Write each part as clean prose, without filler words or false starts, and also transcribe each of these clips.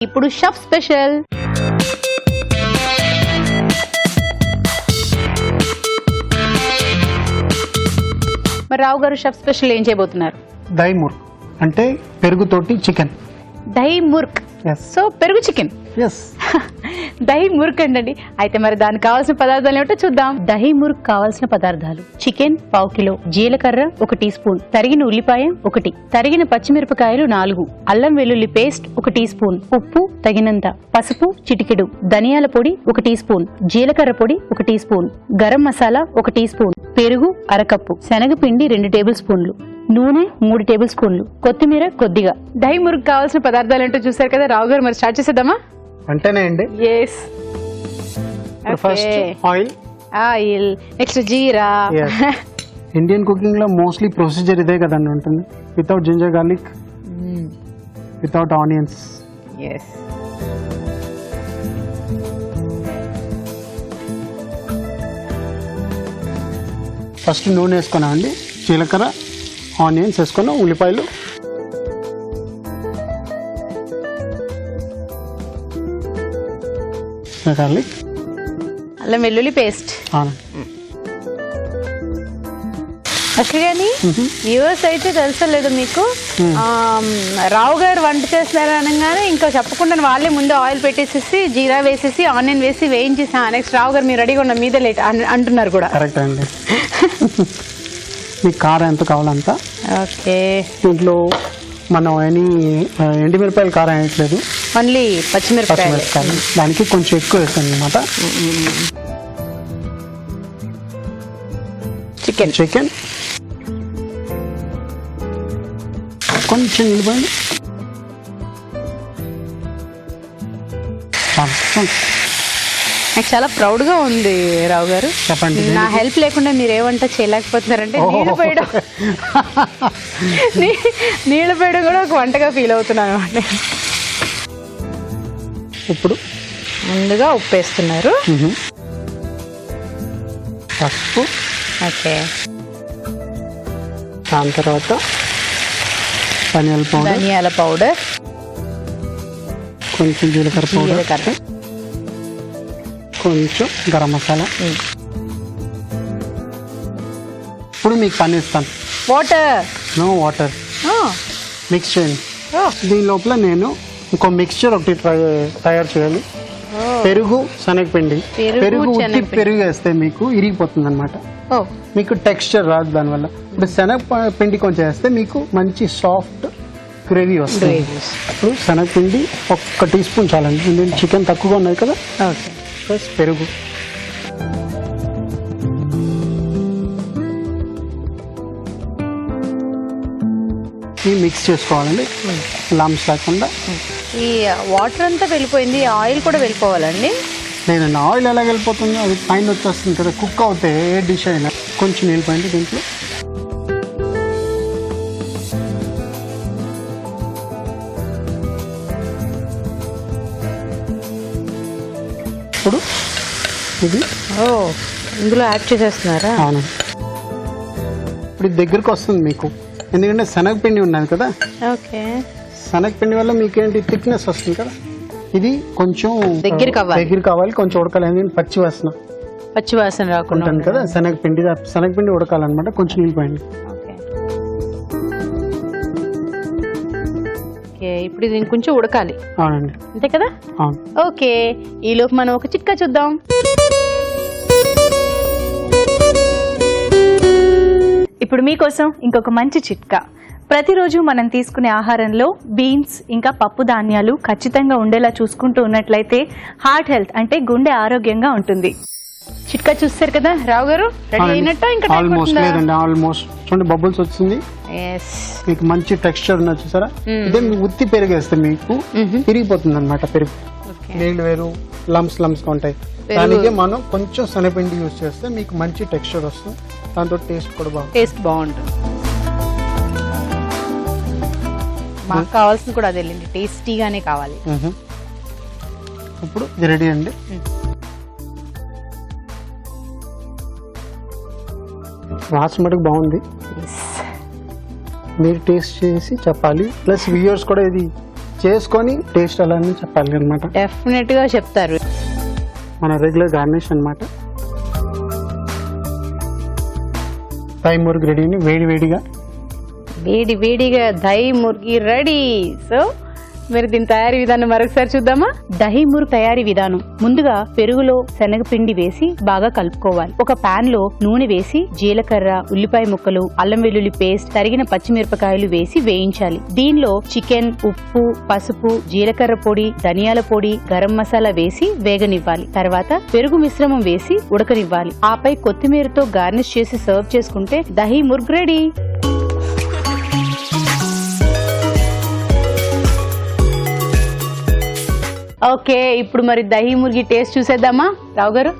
ఇప్పుడు chef special మరి రావు గారు షెఫ్ స్పెషల్ ఏం చేయబోతున్నారు? దహీ ముర్క్ అంటే పెరుగుతోటి చికెన్. దహీ ముర్క్, సో పెరుగు చికెన్. దహీ ముర్క్ అండి. అయితే మరి దానికి కావాల్సిన పదార్థాలు ఏమిటో చూద్దాం. దహీ ముర్క్ కావాల్సిన పదార్థాలు: చికెన్ 1/2 కిలో, జీలకర్ర 1 టీ స్పూన్, తరిగిన ఉల్లిపాయ 1, తరిగిన పచ్చిమిరపకాయలు 4, అల్లం వెల్లుల్లి పేస్ట్ 1 టీ స్పూన్, ఉప్పు తగినంత, పసుపు చిటికెడు, ధనియాల పొడి 1 టీ స్పూన్, జీలకర్ర పొడి 1 teaspoon, garam masala 1 teaspoon, పెరుగు 1/2 కప్పు, శనగపిండి 2 టేబుల్ స్పూన్లు, నూనె 3 టేబుల్ స్పూన్లు, కొత్తిమీర కొద్దిగా. దహీ ముర్క్ కావాల్సిన పదార్థాలు ఏంటో చూసారు కదా రావు గారు, మరి స్టార్ట్ చేసేద్దామా? అంటేనే అండి. ఫస్ట్ ఆయిల్, నెక్స్ట్ జీరా. ఇండియన్ కుకింగ్ లో మోస్ట్లీ ప్రొసీజర్ ఇదే కదండి ఉంటుంది. Without ginger garlic, without onions. First నూనె వేసుకున్నామండి, జీలకర్ర, ఆనియన్స్ వేసుకున్నాం, ఉల్లిపాయలు, గార్లిక్, అల్లం వెల్లుల్లి పేస్ట్. అసలు కానీ వ్యూవర్స్ అయితే తెలుసలేదు మీకు, రావు గారు వంట చేస్తున్నారు అనగానే ఇంకా చెప్పకుండా వాళ్ళే ముందు ఆయిల్ పెట్టేసేసి జీరా వేసేసి ఆనియన్ వేసి వేయించేసి నెక్స్ట్ రావు గారు మీరు రెడీగా ఉన్న మీద లేట్ అంటున్నారు కూడా. కరెక్ట్ అండి. మీకు కారం ఎంత కావాలంత. ఓకే, దీంట్లో మనం ఎండుమిరపాయలు కారం వేయట్లేదు, ఓన్లీ పచ్చిమిరపకాయలు. దానికి కొంచెం ఎక్కువ వేస్తాను అనమాట. చికెన్ కొంచెం నిలిపోయింది. నాకు చాలా ప్రౌడ్ గా ఉంది రావు గారు. చెప్పండి. నా హెల్ప్ లేకుండా మీరు ఏమంటా చేయలేకపోతున్నారంటే నీళ్లు పోయడం నీళ్లు పోయడం కూడా ఒక వంటగా ఫీల్ అవుతున్నాను అనమాట. ఇప్పుడు ముందుగా ఉప్పు వేస్తున్నారు, పసుపు, ఓకే, దాని తర్వాత ధనియాల పౌడర్, కొంచెం జీలకర్ర పౌడర్, కొంచెం గరం మసాలా. ఇప్పుడు మీకు పని ఇస్తాను. వాటర్ మిక్స్ చేయండి. దీని లోపల నేను ఇంకో మిక్స్చర్ ఒకటి తయారు చేయాలి. పెరుగు, శనగపిండి. పెరుగు వేస్తే మీకు ఇరిగిపోతుంది అనమాట, మీకు టెక్స్చర్ రాదు దానివల్ల. ఇప్పుడు శనగపిండి కొంచెం వేస్తే మీకు మంచి సాఫ్ట్ గ్రేవీ వస్తుంది. ఇప్పుడు శనగపిండి 1 టీ స్పూన్ చాలండి, చికెన్ తక్కువగా ఉన్నాయి కదా. ప్లస్ పెరుగు, మిక్స్ చేసుకోవాలండి లంప్స్ లేకుండా. ఈ వాటర్ అంతా వెళ్ళిపోయింది, ఆయిల్ కూడా వెళ్ళిపోవాలండి. లేదండి, ఆయిల్ ఎలా వెళ్ళిపోతుంది, అది పైన వచ్చేస్తుంది కదా. కుక్ అవుతే ఏ డిష్ అయినా కొంచెం వెళ్ళిపోయింది దీంట్లో. ఇప్పుడు ఇది ఇందులో యాడ్ చేసేస్తున్నారా? అవును. ఇప్పుడు దగ్గరకు వస్తుంది మీకు, ఎందుకంటే శనగపిండి ఉన్నది కదా. ఓకే, శనగపిండి వల్ల మీకు థిక్నెస్ వస్తుంది కదా. ఇది కొంచెం దగ్గర కావాలి, కొంచెం ఉడకాలి. ఎందుకంటే పచ్చి వాసన రాకుండా ఉంటుంది కదా. శనగపిండి ఉడకాలన్నమాట. కొంచెం నిలిపోయింది. ఇప్పుడు ఇది కొంచెం ఉడకాలి. అవునండి, అంతే కదా. ఓకే, ఈ లోపు మనం ఒక చిట్కా చూద్దాం. ఇప్పుడు మీకోసం ఇంకొక మంచి చిట్కా. ప్రతిరోజు మనం తీసుకునే ఆహారంలో బీన్స్ ఇంకా పప్పు ధాన్యాలు ఖచ్చితంగా ఉండేలా చూసుకుంటూ ఉన్నట్లయితే హార్ట్ హెల్త్ అంటే గుండె ఆరోగ్యంగా ఉంటుంది. చిట్కా చూస్తారు కదా రావు గారు, రెడీ అయినట్టు? ఇంకా ఆల్మోస్ట్ చూడండి, బబుల్స్ వచ్చింది, మీకు మంచి టెక్స్చర్ ఉన్నది చూసారా. ఇదే మీకు ఉత్తి పెరుగు వేస్తే మీకు తిరిగిపోతుంది అనమాట. పెరుగు నీళ్ళు వేరు, లంప్స్ గా ఉంటాయి. దానికి మనం కొంచెం శనగపిండి యూజ్ చేస్తే మీకు మంచి టెక్స్చర్ వస్తుంది. దాంతో టేస్ట్ కూడా బాగుంటుంది. మాకు కావాల్సింది కూడా అదే, టేస్టీగానే కావాలి. ఇప్పుడు ఇది రెడీ అండి. వాసన మటుకు బాగుంది, మీరు టేస్ట్ చేసి చెప్పాలి. ప్లస్ వ్యూయర్స్ కూడా ఇది చేసుకొని టేస్ట్ ఎలా అని చెప్పాలి అనమాట. డెఫినెట్ గా చెప్తారు. మన రెగ్యులర్ గార్నిష్ అనమాట. దై మురుగు రెడీని వేడిగా దహీ ముర్గి రెడీ. సో మరి దీని తయారీ విధానం మరొకసారి చూద్దామా. దహీ మురుగు తయారీ విధానం: ముందుగా పెరుగులో శనగపిండి వేసి బాగా కలుపుకోవాలి. ఒక పాన్ లో నూనె వేసి జీలకర్ర, ఉల్లిపాయ ముక్కలు, అల్లం వెల్లుల్లి పేస్ట్, తరిగిన పచ్చిమిరపకాయలు వేసి వేయించాలి. దీనిలో చికెన్, ఉప్పు, పసుపు, జీలకర్ర పొడి, ధనియాల పొడి, గరం మసాలా వేసి వేగనివ్వాలి. తర్వాత పెరుగు మిశ్రమం వేసి ఉడకనివ్వాలి. ఆపై కొత్తిమీరతో గార్నిష్ చేసి సర్వ్ చేసుకుంటే దహీ ముర్గ్ రెడీ. ఓకే, ఇప్పుడు మరి దహీ ముర్గి టేస్ట్ చూసేద్దామా రావు గారు?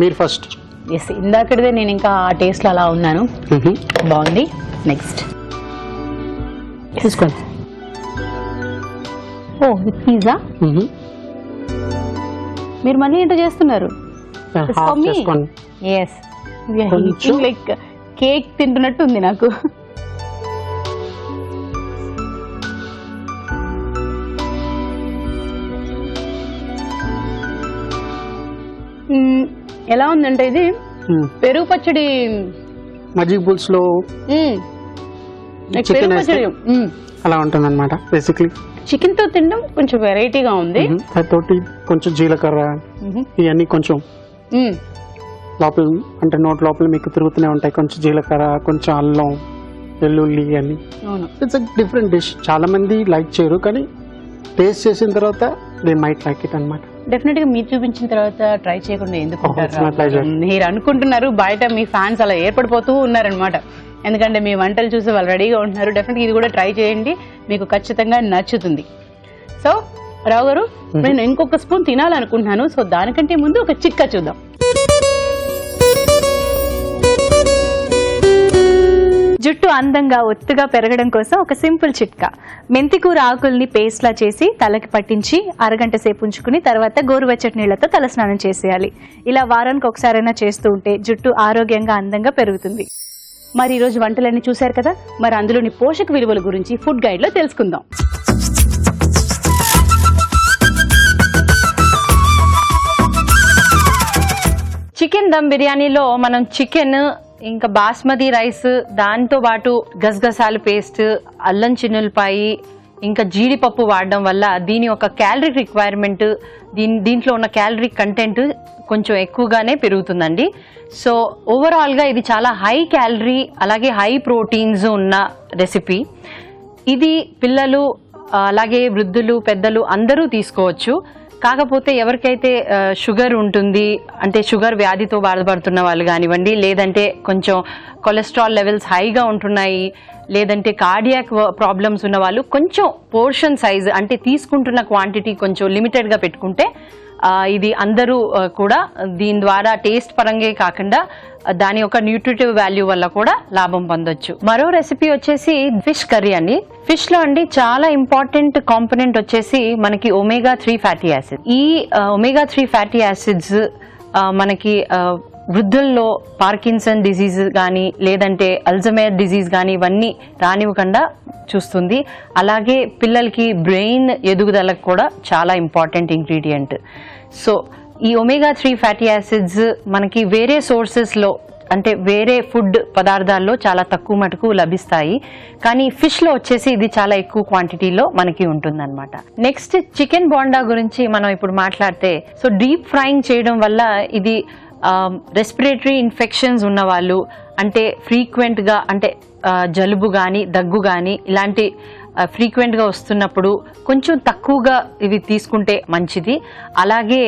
మీరు ఫస్ట్. ఎస్, ఇందాకదే నేను ఇంకా ఆ టేస్ట్ లో అలా ఉన్నాను. బాగుంది. నెక్స్ట్ తీసుకోండి. ఓ, విత్ పిజ్జా. మీరు మళ్ళీ ఏంటో చేస్తున్నారు? ఎస్, లైక్ కేక్ తింటున్నట్టు ఉంది నాకు. ఎలా ఉందంటే ఇది పెరుగు పచ్చడి, మజ్జిగ పులుసు లో చికెన్ అలా ఉంటుంది అనమాట. బేసిక్లీ చికెన్ తో తినడం కొంచెం వెరైటీగా ఉంది. తోటి కొంచెం జీలకర్ర ఇవన్నీ కొంచెం లోపల అంటే నోట్ లోపల మీకు తిరుగుతూనే ఉంటాయి. కొంచెం జీలకర్ర, కొంచెం అల్లం, వెల్లుల్లి అని. It's different dish. చాలా మంది లైక్ చేయరు, కానీ టేస్ట్ చేసిన తర్వాత దే మైట్ లైక్ ఇట్ అనమాట. డెఫినెట్ గా మీరు చూపించిన తర్వాత ట్రై చేయకుండా ఎందుకు మీరు అనుకుంటున్నారు? బయట మీ ఫ్యాన్స్ అలా ఏర్పడిపోతూ ఉన్నారనమాట. ఎందుకంటే మీ వంటలు చూసి వాళ్ళు రెడీగా ఉంటున్నారు. డెఫినెట్ ఇది కూడా ట్రై చేయండి, మీకు ఖచ్చితంగా నచ్చుతుంది. సో రావు గారు, నేను ఇంకొక స్పూన్ తినాలనుకుంటున్నాను. సో దానికంటే ముందు ఒక చిట్కా చూద్దాం. జుట్టు అందంగా ఒత్తుగా పెరగడం కోసం ఒక సింపుల్ చిట్కా. మెంతికూర ఆకుల్ని పేస్ట్ లా చేసి తలకి పట్టించి అరగంట సేపు ఉంచుకుని తర్వాత గోరువెచ్చటి నీళ్లతో తలస్నానం చేసేయాలి. ఇలా వారానికి ఒకసారైనా చేస్తూ ఉంటే జుట్టు ఆరోగ్యంగా అందంగా పెరుగుతుంది. మరి ఈ రోజు వంటలన్నీ చూశారు కదా, మరి అందులోని పోషక విలువల గురించి ఫుడ్ గైడ్ లో తెలుసుకుందాం. చికెన్ దమ్ బిర్యానీలో మనం చికెన్, ఇంకా బాస్మతి రైస్, దాంతో పాటు గసగసాల పేస్ట్, అల్లం చిన్నులపాయి, ఇంకా జీడిపప్పు వాడడం వల్ల దీని యొక్క క్యాలరీ రిక్వైర్మెంట్, దీంట్లో ఉన్న క్యాలరీ కంటెంట్ కొంచెం ఎక్కువగానే పెరుగుతుందండి. సో ఓవరాల్గా ఇది చాలా హై క్యాలరీ అలాగే హై ప్రోటీన్స్ ఉన్న రెసిపీ. ఇది పిల్లలు అలాగే వృద్ధులు, పెద్దలు అందరూ తీసుకోవచ్చు. కాకపోతే ఎవరికైతే షుగర్ ఉంటుంది, అంటే షుగర్ వ్యాధితో బాధపడుతున్న వాళ్ళు కానివ్వండి, లేదంటే కొంచెం కొలెస్ట్రాల్ లెవెల్స్ హైగా ఉంటున్నాయి, లేదంటే కార్డియాక్ ప్రాబ్లమ్స్ ఉన్న వాళ్ళు కొంచెం పోర్షన్ సైజ్ అంటే తీసుకుంటున్న క్వాంటిటీ కొంచెం లిమిటెడ్గా పెట్టుకుంటే ఇది అందరూ కూడా దీని ద్వారా టేస్ట్ పరంగా కాకుండా దాని యొక్క న్యూట్రిటివ్ వాల్యూ వల్ల కూడా లాభం పొందొచ్చు. మరో రెసిపీ వచ్చేసి ఫిష్ కర్రీ అండి. ఫిష్ లో అండి చాలా ఇంపార్టెంట్ కాంపోనెంట్ వచ్చేసి మనకి ఒమేగా 3 ఫ్యాటీ యాసిడ్. ఈ ఒమేగా 3 ఫ్యాటీ యాసిడ్స్ మనకి వృద్ధుల్లో పార్కిన్సన్ డిజీజ్ కానీ లేదంటే అల్జమేర్ డిజీజ్ కానీ ఇవన్నీ రానివ్వకుండా చూస్తుంది. అలాగే పిల్లలకి బ్రెయిన్ ఎదుగుదలకు కూడా చాలా ఇంపార్టెంట్ ఇంగ్రీడియంట్. సో ఈ ఒమేగా 3 ఫ్యాటీ యాసిడ్స్ మనకి వేరే సోర్సెస్లో అంటే వేరే ఫుడ్ పదార్థాల్లో చాలా తక్కువ మటుకు లభిస్తాయి, కానీ ఫిష్లో వచ్చేసి ఇది చాలా ఎక్కువ క్వాంటిటీలో మనకి ఉంటుందన్నమాట. నెక్స్ట్ చికెన్ బోండా గురించి మనం ఇప్పుడు మాట్లాడితే, సో డీప్ ఫ్రైయింగ్ చేయడం వల్ల ఇది రెస్పిరేటరీ ఇన్ఫెక్షన్స్ ఉన్న వాళ్ళు, అంటే ఫ్రీక్వెంట్గా అంటే జలుబు కానీ దగ్గు కానీ ఇలాంటి ఫ్రీక్వెంట్గా వస్తున్నప్పుడు కొంచెం తక్కువగా ఇవి తీసుకుంటే మంచిది. అలాగే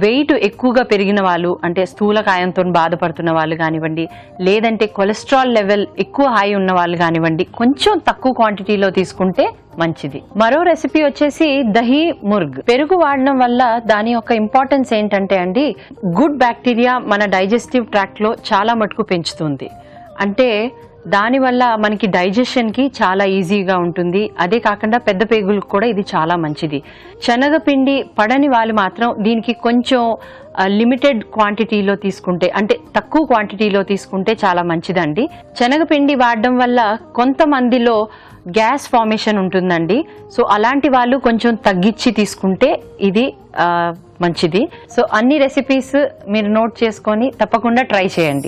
వెయిట్ ఎక్కువగా పెరిగిన వాళ్ళు, అంటే స్థూలకాయంతో బాధపడుతున్న వాళ్ళు కానివ్వండి, లేదంటే కొలెస్ట్రాల్ లెవెల్ ఎక్కువ హై ఉన్న వాళ్ళు కానివ్వండి, కొంచెం తక్కువ క్వాంటిటీలో తీసుకుంటే మంచిది. మరో రెసిపీ వచ్చేసి దహీ ముర్గ్. పెరుగు వాడడం వల్ల దాని యొక్క ఇంపార్టెన్స్ ఏంటంటే అండి, గుడ్ బ్యాక్టీరియా మన డైజెస్టివ్ ట్రాక్ట్ లో చాలా మటుకు పెంచుతుంది. అంటే దానివల్ల మనకి డైజెషన్కి చాలా ఈజీగా ఉంటుంది. అదే కాకుండా పెద్ద పేగులకు కూడా ఇది చాలా మంచిది. శనగపిండి పడని వాళ్ళు మాత్రం దీనికి కొంచెం లిమిటెడ్ క్వాంటిటీలో తీసుకుంటే, అంటే తక్కువ క్వాంటిటీలో తీసుకుంటే చాలా మంచిదండి. శనగపిండి వాడడం వల్ల కొంతమందిలో గ్యాస్ ఫార్మేషన్ ఉంటుందండి. సో అలాంటి వాళ్ళు కొంచెం తగ్గించి తీసుకుంటే ఇది మంచిది. సో అన్ని రెసిపీస్ మీరు నోట్ చేసుకొని తప్పకుండా ట్రై చేయండి.